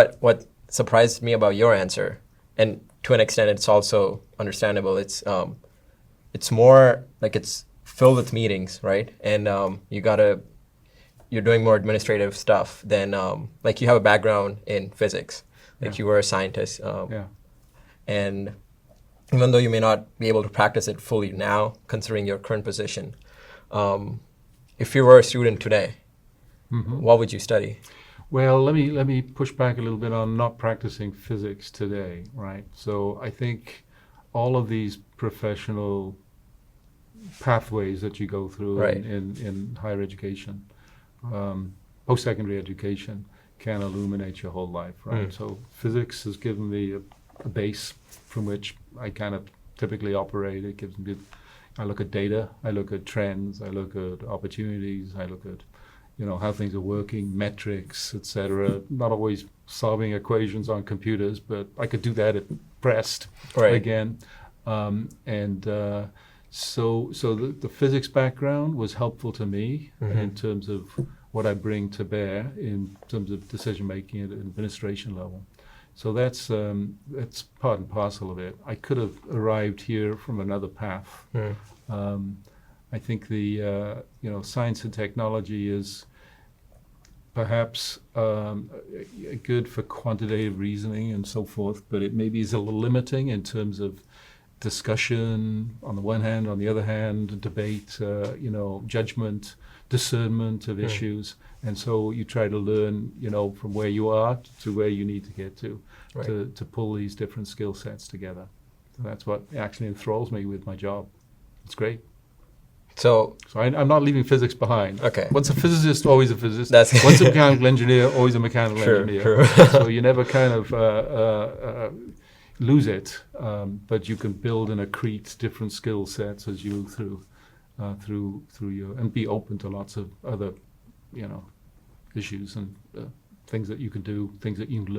But what surprised me about your answer, and to an extent it's also understandable, it's more like it's filled with meetings, right? And you're doing more administrative stuff than like you have a background in physics, like you were a scientist, and even though you may not be able to practice it fully now, considering your current position, if you were a student today, what would you study? Well, let me push back a little bit on not practicing physics today, right? So I think all of these professional pathways that you go through in higher education, post-secondary education, can illuminate your whole life, right? So physics has given me a base from which I kind of typically operate. It gives me, I look at data, I look at trends, I look at opportunities, I look at, how things are working, metrics, etc. Not always solving equations on computers, but I could do that at pressed again. So the physics background was helpful to me in terms of what I bring to bear in terms of decision making at an administration level. So that's part and parcel of it. I could have arrived here from another path. I think the science and technology is perhaps good for quantitative reasoning and so forth, but it maybe is a little limiting in terms of discussion on the one hand, on the other hand, debate, judgment, discernment of issues. And so you try to learn, from where you are to where you need to get to pull these different skill sets together. So that's what actually enthralls me with my job. It's great. So I'm not leaving physics behind. Okay. Once a physicist, always a physicist. That's Once a mechanical engineer, always a mechanical engineer. True. So you never kind of lose it, but you can build and accrete different skill sets as you move through your, and be open to lots of other, issues and things that you can do, things that you can learn.